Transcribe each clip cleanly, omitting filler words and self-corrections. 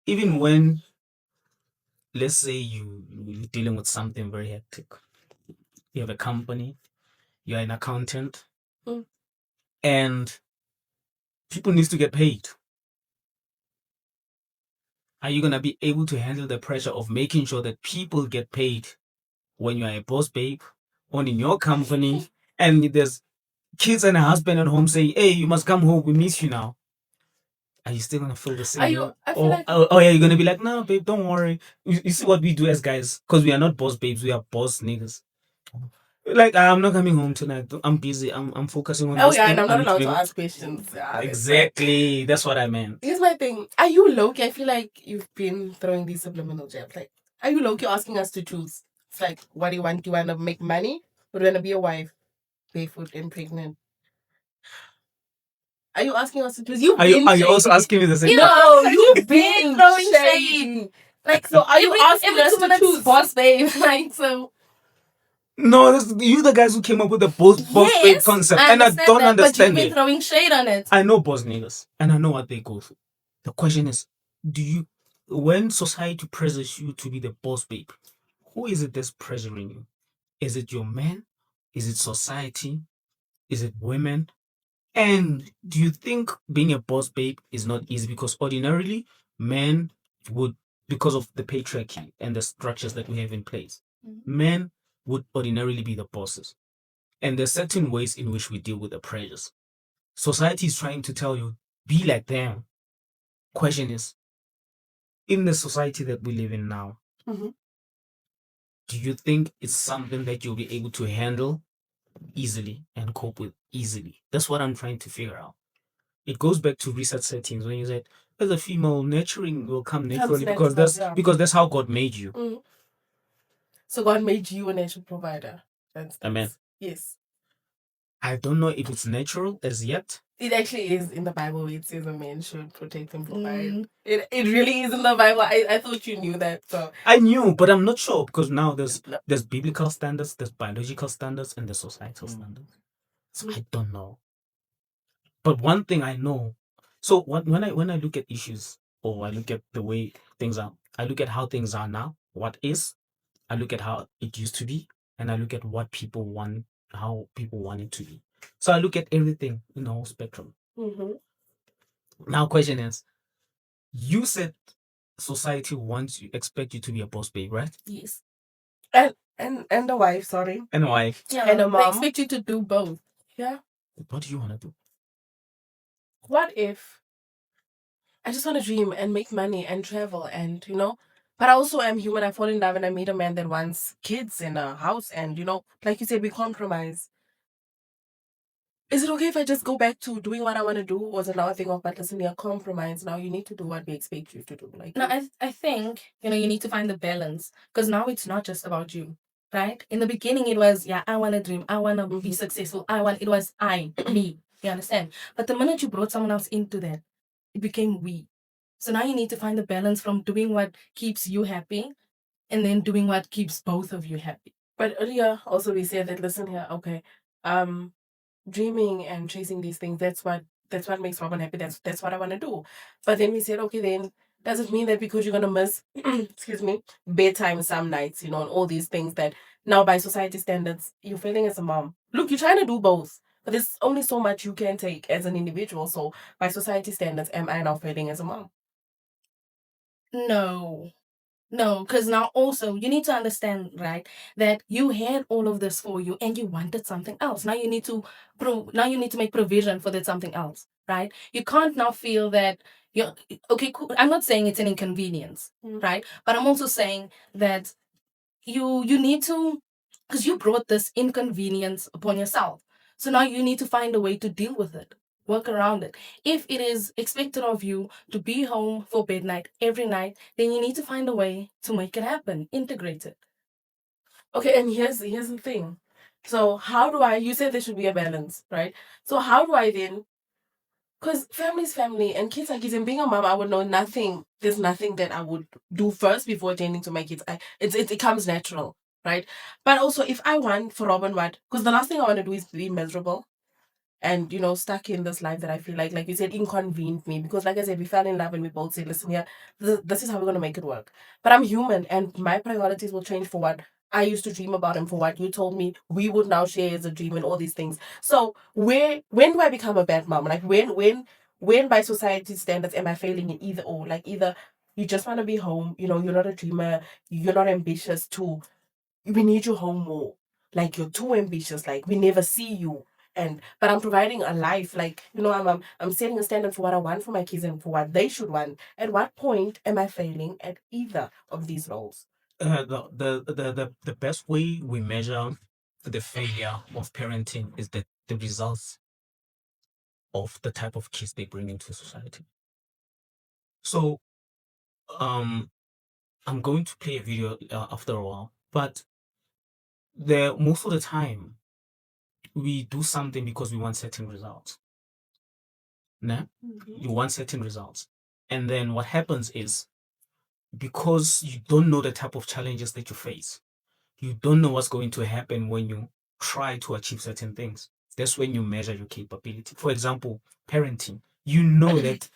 even when, let's say you're dealing with something very hectic, you have a company, you're an accountant, Mm. and people needs to get paid. Are you gonna be able to handle the pressure of making sure that people get paid when you're a boss babe, owning your company, and there's kids and a husband at home saying, "Hey, you must come home. We miss you now." Are you still gonna feel the same way? I feel like Oh yeah, you're gonna be like, "No, babe, don't worry." You see what we do as guys, because we are not boss babes, we are boss niggas. Like, I'm not coming home tonight. I'm busy. I'm focusing on oh this yeah, and thing. I'm I not need to allowed be to able. ask questions. Yeah, that's right. Exactly. That's what I meant. Here's my thing. Are you low-key? I feel like you've been throwing these subliminal jabs. Like, are you low-key asking us to choose? It's like, what do you want? Do you want to make money? Or do you want to be a wife, barefoot and pregnant? Are you asking us to choose? Are you also asking me the same? No, you've been throwing shade. Like, so are you asking every us 2 to minutes, choose? boss babe. Like, so No, you the guys who came up with the boss babe yes, concept, I and I understand don't that, but you've understand been it. throwing shade on it. I know boss niggas, and I know what they go through. The question is, when society pressures you to be the boss babe, who is it that's pressuring you? Is it your man? Is it society? Is it women? And do you think being a boss babe is not easy? Because ordinarily, men would, because of the patriarchy and the structures that we have in place, men would ordinarily be the bosses. And there's certain ways in which we deal with the pressures. Society is trying to tell you, be like them. Question is, in the society that we live in now, Mhm. do you think it's something that you'll be able to handle easily and cope with easily? That's what I'm trying to figure out. It goes back to reset settings when you said, as a female, nurturing will come naturally because that's how God made you. Mm. So God made you a natural provider. Amen. Yes. I don't know if it's natural as yet. It actually is in the Bible. It says a man should protect and provide. It really is in the Bible. I thought you knew that. So I knew, but I'm not sure because now there's biblical standards, there's biological standards, and there's societal standards. So I don't know. But one thing I know, so when I look at issues or I look at the way things are, I look at how things are now, what is, I look at how it used to be, and I look at what people want, how people want it to be. So I look at everything in the whole spectrum. Now, question is, you said society wants you, expect you to be a boss babe, right? Yes. and a wife, sorry. And a wife. Yeah, And a they mom. expect you to do both. Yeah. What do you want to do? What if I just want to dream and make money and travel and but I also am human. I fall in love and I meet a man that wants kids in a house and like you said, we compromise. Is it okay if I just go back to doing what I want to do? Was another thing of, but listen, you're compromised. Now you need to do what we expect you to do. Like, No, I think, you need to find the balance because now it's not just about you, right? In the beginning, it was, yeah, I want to dream. I want to be successful. It was me. You understand? But the minute you brought someone else into that, it became we. So now you need to find the balance from doing what keeps you happy and then doing what keeps both of you happy. But earlier also we said that listen here, okay, dreaming and chasing these things, that's what makes Robin happy. That's what I want to do. But then we said, okay, then does it mean that because you're gonna miss excuse me, bedtime some nights, and all these things that now by society standards you're failing as a mom. Look, you're trying to do both, but there's only so much you can take as an individual. So by society standards, am I now failing as a mom? No. No, because now also you need to understand, right, that you had all of this for you and you wanted something else. Now you need to make provision for that something else, right? You can't now feel that you're okay, cool. I'm not saying it's an inconvenience, right? But I'm also saying that you need to, because you brought this inconvenience upon yourself. So now you need to find a way to deal with it, work around it. If it is expected of you to be home for bed night every night, then you need to find a way to make it happen, integrate it. Okay, and here's the thing. So how do I? You said there should be a balance, right? So how do I then? Because family is family, and kids are kids. And being a mom, I would know nothing. There's nothing that I would do first before tending to my kids. It comes natural, right? But also, if I want for Robin, what? Because the last thing I want to do is be miserable. and stuck in this life that I feel like you said, inconvened me, because like I said, we fell in love and we both said, listen here, this is how we're going to make it work. But I'm human and my priorities will change for what I used to dream about and for what you told me we would now share as a dream and all these things. So when do I become a bad mom? Like when by society standards am I failing in either or? Like either you just want to be home, you're not a dreamer, you're not ambitious too. We need you home more. Like you're too ambitious. Like we never see you. And but I'm providing a life. Like I'm setting a standard for what I want for my kids and for what they should want. At what point am I failing at either of these roles? The best way we measure the failure of parenting is the results of the type of kids they bring into society. So, um, I'm going to play a video after a while, but most of the time we do something because we want certain results. Nah? You want certain results, and then what happens is, because you don't know the type of challenges that you face, you don't know what's going to happen when you try to achieve certain things. That's when you measure your capability. For example, parenting. You know that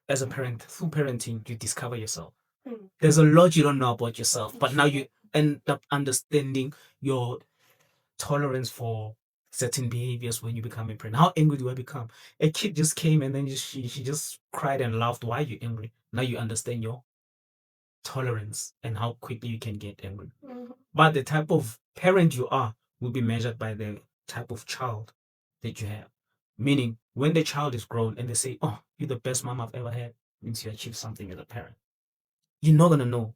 as a parent, through parenting, you discover yourself. There's a lot you don't know about yourself, but now you end up understanding your tolerance for certain behaviors when you become a parent. How angry do I become? A kid just came and then she just cried and laughed. Why are you angry? Now you understand your tolerance and how quickly you can get angry. But the type of parent you are will be measured by the type of child that you have. Meaning, when the child is grown and they say, "Oh, you're the best mom I've ever had," means you achieved something as a parent. You're not gonna know.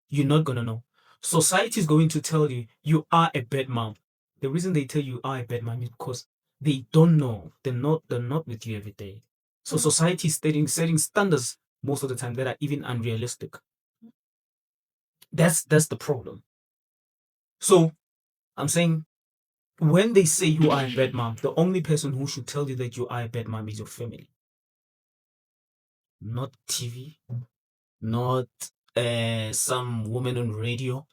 You're not gonna know. Society is going to tell you you are a bad mom. The reason they tell you are a bad mom is because they don't know. They're not with you every day. So society is setting standards most of the time that are even unrealistic. That's the problem. So I'm saying, when they say you are a bad mom, the only person who should tell you that you are a bad mom is your family. Not TV, not some woman on radio.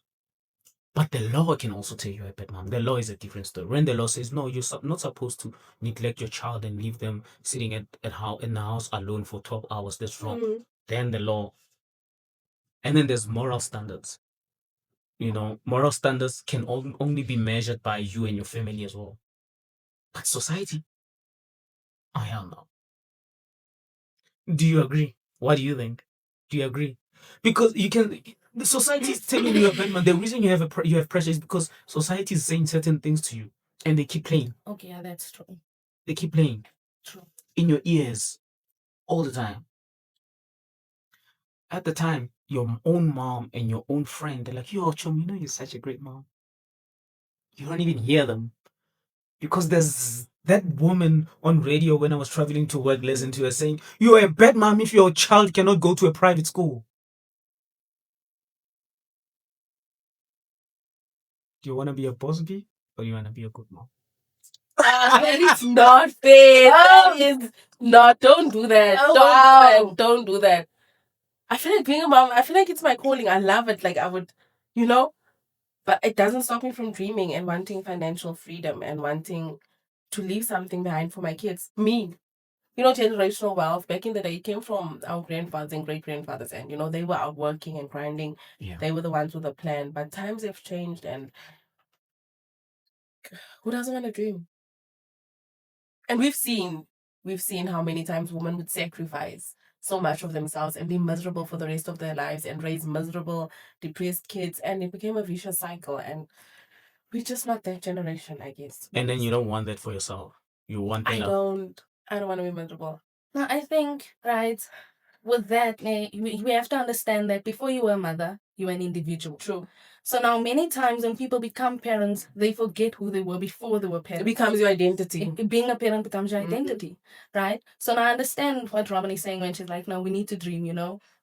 But the law can also tell you a bad mom. The law is a different story. When the law says, no, you're not supposed to neglect your child and leave them sitting in the house alone for 12 hours, that's wrong. Then the law. And then there's moral standards. Moral standards can only be measured by you and your family as well. But society, oh hell no. Do you agree? What do you think? Do you agree? Because the society is telling you a bad man. The reason you have pressure is because society is saying certain things to you, and they keep playing. Okay, yeah, that's true. They keep playing True. in your ears all the time. At the time, your own mom and your own friend, they're like, "Yo, Chum, you're such a great mom." You don't even hear them, because there's that woman on radio when I was traveling to work, listening to her saying, "You're a bad mom if your child cannot go to a private school." Do you want to be a boss bee or do you want to be a good mom? That is not fair. That is not. Don't do that. Oh, Don't wow. do that. Don't do that. I feel like being a mom, I feel like it's my calling. I love it. Like I would, but it doesn't stop me from dreaming and wanting financial freedom and wanting to leave something behind for my kids. Me. Generational wealth back in the day came from our grandfathers and great grandfathers, and they were out working and grinding. Yeah. They were the ones with a plan. But times have changed, and who doesn't want to dream? And we've seen how many times women would sacrifice so much of themselves and be miserable for the rest of their lives and raise miserable, depressed kids, and it became a vicious cycle. And we're just not that generation, I guess. And then you don't want that for yourself. You want I better. don't want to be miserable. Now, I think, right, with that, we have to understand that before you were a mother, you were an individual. True. So now, many times when people become parents, they forget who they were before they were It parents. becomes your identity. Being a parent becomes your Mhm. identity, right? So now I understand what Robin is saying when she's like, no, we need to dream,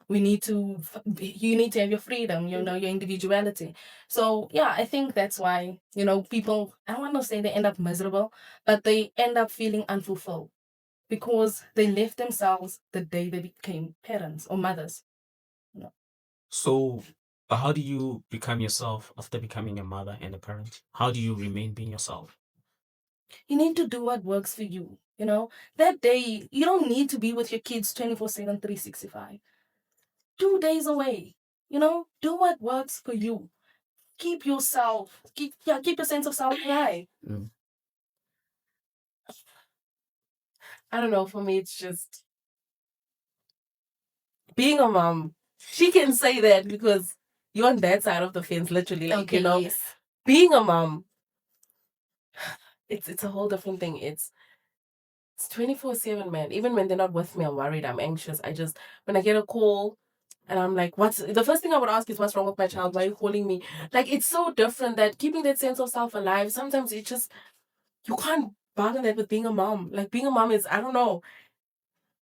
we need to, you need to have your freedom, your individuality. So yeah, I think that's why, people, I don't want to say they end up miserable, but they end up feeling unfulfilled because they left themselves the day they became parents or mothers. So, how do you become yourself after becoming a mother and a parent? How do you remain being yourself? You need to do what works for you. You know, that day, you don't need to be with your kids 24/7, 365. 2 days away. You know, do what works for you. Keep yourself, keep your sense of self high. Mm. I don't know. For me, it's just being a mom. She can say that because you're on that side of the fence, literally. Like, Okay, you know, yes. being a mom, it's a whole different thing. It's 24/7, man. Even when they're not with me, I'm worried, I'm anxious. When I get a call and I'm like, what's the first thing I would ask is, what's wrong with my child? Why are you calling me? Like, it's so different that keeping that sense of self alive, sometimes it just, you can't bargain that with being a mom. Like, being a mom is, I don't know.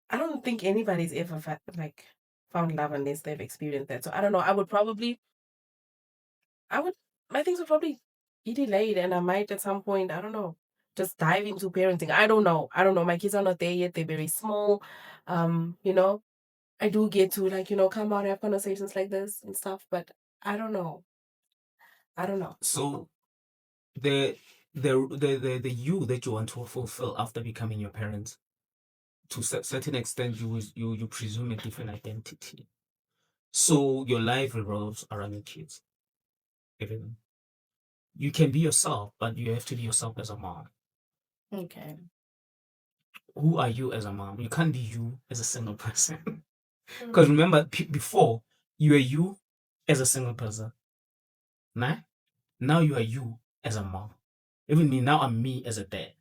I don't think anybody's ever found love unless they've experienced that. So I don't know. I would, my things would probably be delayed, and I might at some point, I don't know, just dive into parenting. I don't know. I don't know. My kids are not there yet. They're very small. You know, I do get to come out and have conversations like this and stuff, but I don't know. I don't know. So the the you that you want to fulfill after becoming your parents, to a certain extent, you presume a different identity. So your life revolves around your kids. Even you can be yourself, but you have to be yourself as a mom. Okay. Who are you as a mom? You can't be you as a single person. Mm. Because remember, before you were you as a single person. Nah? Now you are you as a mom. Even me, now I'm me as a dad.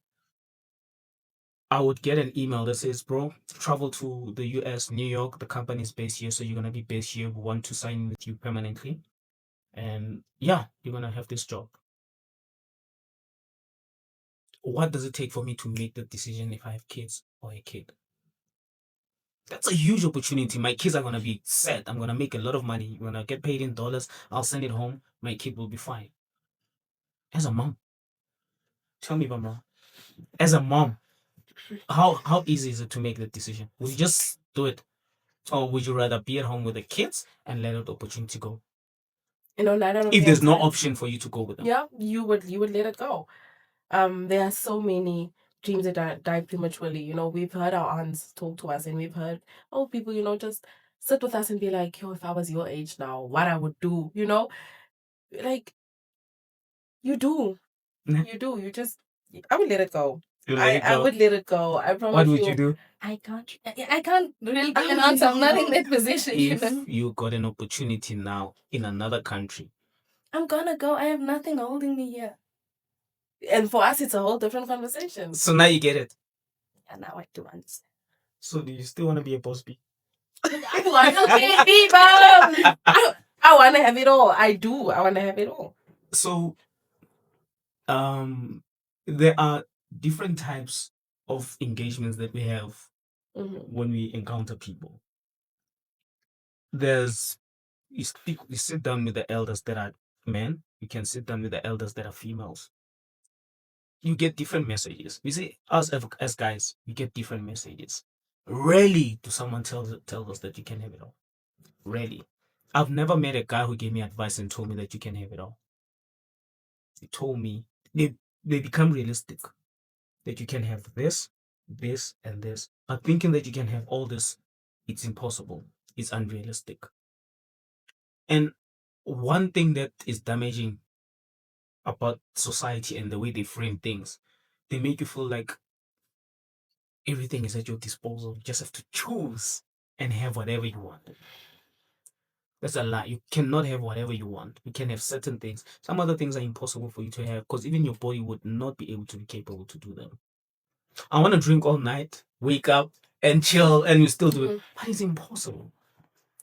I would get an email that says, bro, travel to the US, New York, the company is based here, so you're gonna be based here. We want to sign with you permanently. And yeah, you're gonna have this job. What does it take for me to make the decision if I have kids or a kid? That's a huge opportunity. My kids are gonna be set. I'm gonna make a lot of money. When I get paid in dollars, I'll send it home. My kid will be fine. As a mom, tell me if I'm wrong. As a mom, how easy is it to make that decision? Would you just do it, or would you rather be at home with the kids and let the opportunity go? You know, 9 out of If 10 there's no times, option for you to go with them. yeah, you would let it go. There are so many dreams that die prematurely. You know, we've heard our aunts talk to us, and we've heard old people, just sit with us and be like, yo, if I was your age now, what I would do, like you do. Yeah. You do. You just, I would let it go. You let it I go. would let it go. I What promise would you you. do I can't really give I an would answer. let I'm it not in go. that position, you if know. you got an opportunity now in another country? I'm gonna go. I have nothing holding me here. And for us, it's a whole different conversation. So now you get it. And now I do understand. So do you still want to be a boss bee? I want to be mom. I want to have it all. I do. I want to have it all. So there are different types of engagements that we have Mhm. when we encounter people. There's you sit down with the elders that are men, you can sit down with the elders that are females. You get different messages. We say us as guys, we get different messages. Rarely do someone tell us that you can have it all. Rarely. I've never met a guy who gave me advice and told me that you can have it all. They told me they become realistic, that you can have this, this, and this. But thinking that you can have all this, it's impossible. It's unrealistic. And one thing that is damaging about society and the way they frame things, they make you feel like everything is at your disposal. You just have to choose and have whatever you want. That's a lie. You cannot have whatever you want. You can have certain things. Some other things are impossible for you to have because even your body would not be able to be capable to do them. I want to drink all night, wake up and chill, and you still do it. But it's impossible.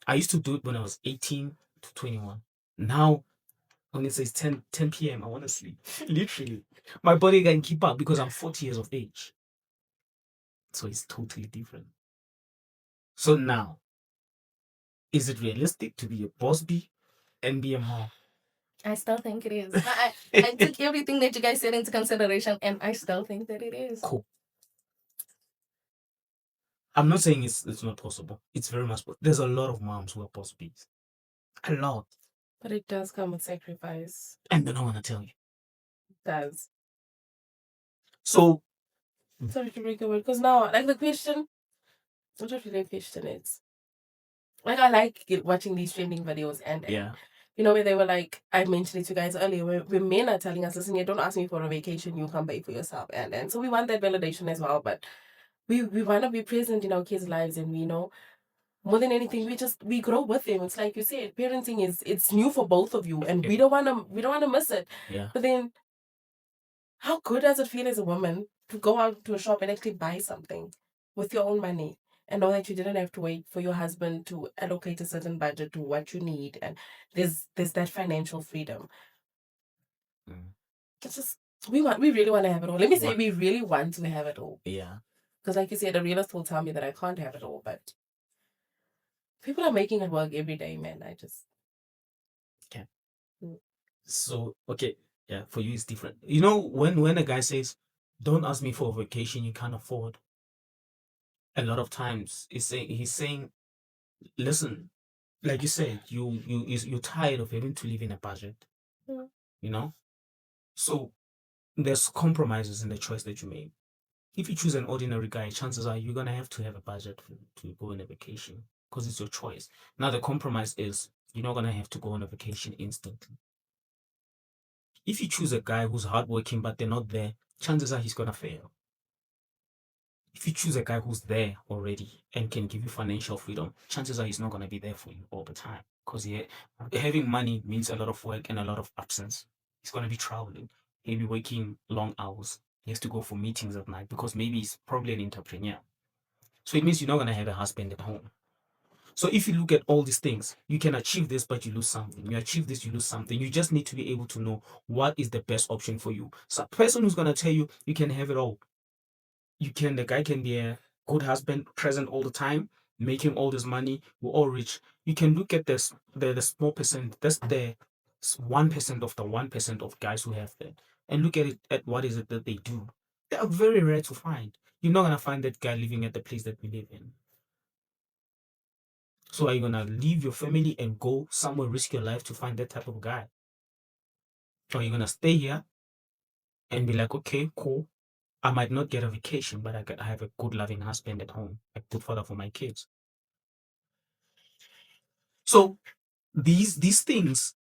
I used to do it when I was 18 to 21. Now, when it says 10 p.m., I want to sleep. Literally. My body can keep up because I'm 40 years of age. So it's totally different. So now, is it realistic to be a boss bee and be a mom? I still think it is. I took everything that you guys said into consideration, and I still think that it is. Cool. I'm not saying it's not possible. It's very much possible. There's a lot of moms who are boss bees. A lot. But it does come with sacrifice. And they don't want to tell you. It does. So Sorry to break your word, because now, like the question, what the question is, like I like watching these trending videos and yeah, you know, where they were like, I mentioned it to you guys earlier, where men are telling us, listen, yeah, don't ask me for a vacation, you come pay for yourself. And so we want that validation as well, but we want to be present in our kids' lives, and we know more than anything, we grow with them. It's like you said, parenting it's new for both of you, and we don't want to miss it. yeah. But then, how good does it feel as a woman to go out to a shop and actually buy something with your own money and know that you didn't have to wait for your husband to allocate a certain budget to what you need, and there's that financial freedom. Mm. It's just we really want to have it all. Let me say What- we really want to have it all. Yeah. Because like you said, a realist will tell me that I can't have it all, but people are making it work every day, man. I just So okay, yeah, for you it's different. You know, when a guy says, "Don't ask me for a vacation you can't afford," a lot of times he's saying, "Listen, like you said, you're tired of having to live in a budget, Mm. you know. So there's compromises in the choice that you make. If you choose an ordinary guy, chances are you're gonna have to have a budget to go on a vacation because it's your choice. Now the compromise is you're not gonna have to go on a vacation instantly. If you choose a guy who's hardworking but they're not there, chances are he's gonna fail. If you choose a guy who's there already and can give you financial freedom, chances are he's not gonna be there for you all the time. Because having money means a lot of work and a lot of absence. He's gonna be traveling. He'll be working long hours. He has to go for meetings at night because maybe he's probably an entrepreneur. So it means you're not gonna have a husband at home. So if you look at all these things, you can achieve this, but you lose something. You achieve this, you lose something. You just need to be able to know what is the best option for you. So a person who's gonna tell you you can have it all. The guy can be a good husband, present all the time, making all this money, we're all rich. You can look at this the small percent, that's the 1% of the 1% of guys who have that, and look at it at what is it that they do. They are very rare to find. You're not gonna find that guy living at the place that we live in. So are you gonna leave your family and go somewhere, risk your life to find that type of guy? Or are you gonna stay here and be like, okay, cool. I might not get a vacation, but I have a good loving husband at home, a good father for my kids. So these things,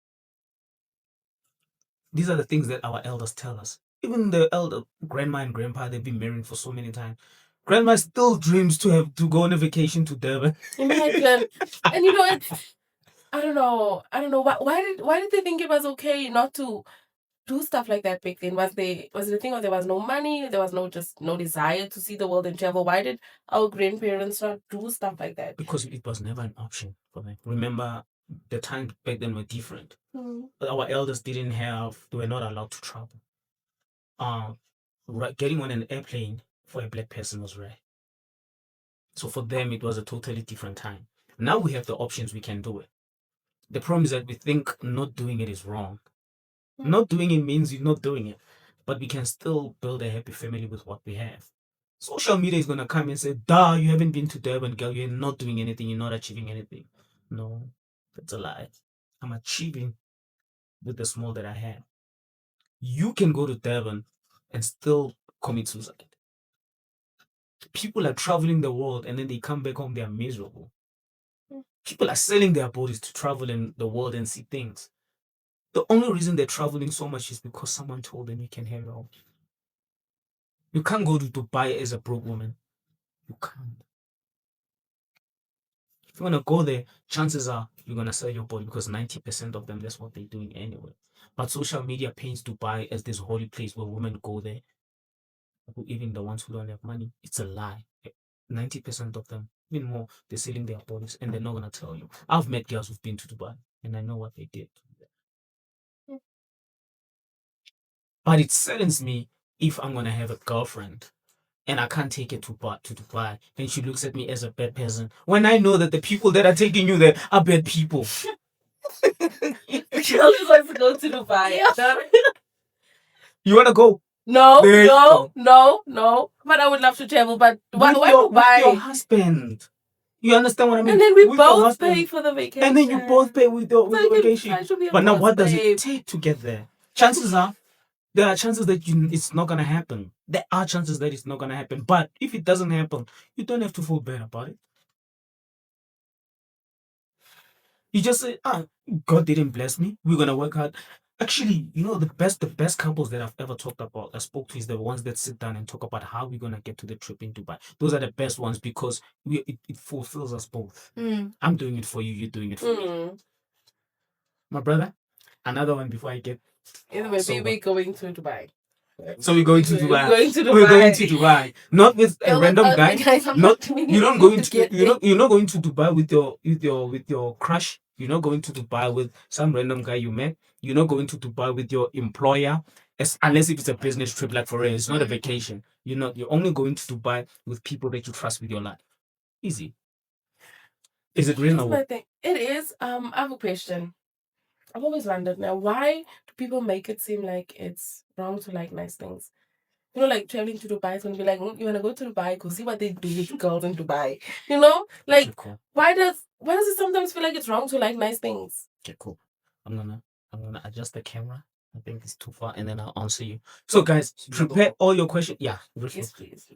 these are the things that our elders tell us. Even the elder grandma and grandpa, they've been married for so many times. Grandma still dreams to have to go on a vacation to Durban. imagine. And you know, it's I don't know. Why did they think it was okay not to do stuff like that back then? Was the thing was there was no money, there was no desire to see the world and travel? Why did our grandparents not do stuff like that? Because it was never an option for them. Remember, the times back then were different. Our elders they were not allowed to travel. Getting on an airplane for a black person was rare. So for them, it was a totally different time. Now we have the options, we can do it. The problem is that we think not doing it is wrong. Not doing it means you're not doing it, but we can still build a happy family with what we have. Social media is going to come and say, duh, you haven't been to Durban, girl, you're not doing anything, you're not achieving anything. No, that's a lie. I'm achieving with the small that I have. You can go to Durban and still commit suicide. People are traveling the world and then they come back home, they are miserable. People are selling their bodies to travel in the world and see things. The only reason they're traveling so much is because someone told them you can have it all. You can't go to Dubai as a broke woman. You can't. If you want to go there, chances are you're going to sell your body because 90% of them, that's what they're doing anyway. But social media paints Dubai as this holy place where women go there. Even the ones who don't have money, it's a lie. 90% of them, even more, they're selling their bodies and they're not going to tell you. I've met girls who've been to Dubai and I know what they did. But it saddens me if I'm going to have a girlfriend and I can't take it to Dubai, and she looks at me as a bad person when I know that the people that are taking you there are bad people. She always wants to go to Dubai. You want to go? No, There you go. no. But I would love to travel. But why With your Dubai? husband. You understand what I mean? And then we With your both husband. pay for the vacation. And then you both pay with the So you can vacation. actually be a But now boss what does babe. it take to get there? Chances are there are chances that it's not gonna happen. There are chances that it's not gonna happen. But if it doesn't happen, you don't have to feel bad about it. You just say, God didn't bless me. We're gonna work hard. Actually, the best couples that I've ever talked about, I spoke to, is the ones that sit down and talk about how we're gonna get to the trip in Dubai. Those are the best ones because it fulfills us both. I'm doing it for you, you're doing it for me. My brother, another one before I get. Anyway, So we're going to Dubai. So we're going to Dubai. We're going to Dubai. We're going to Dubai. Not with a Tell random us, guy. guys, I'm Not doing you're not it going to to get you're not going to Dubai with your crush. You're not going to Dubai with some random guy you met. You're not going to Dubai with your employer. Unless if it's a business trip, like for real, it's not a vacation. You're only going to Dubai with people that you trust with your life. Easy. Is it That's reasonable? my thing. It is. I have a question. I've always wondered now, why do people make it seem like it's wrong to like nice things? Like traveling to Dubai is gonna be like, you wanna go to Dubai, go see what they do with girls in Dubai. Like Okay, cool. why does it sometimes feel like it's wrong to like nice things? Okay, cool. I'm gonna adjust the camera. I think it's too far, and then I'll answer you. So, guys, prepare all your questions. Yeah, Yes, please.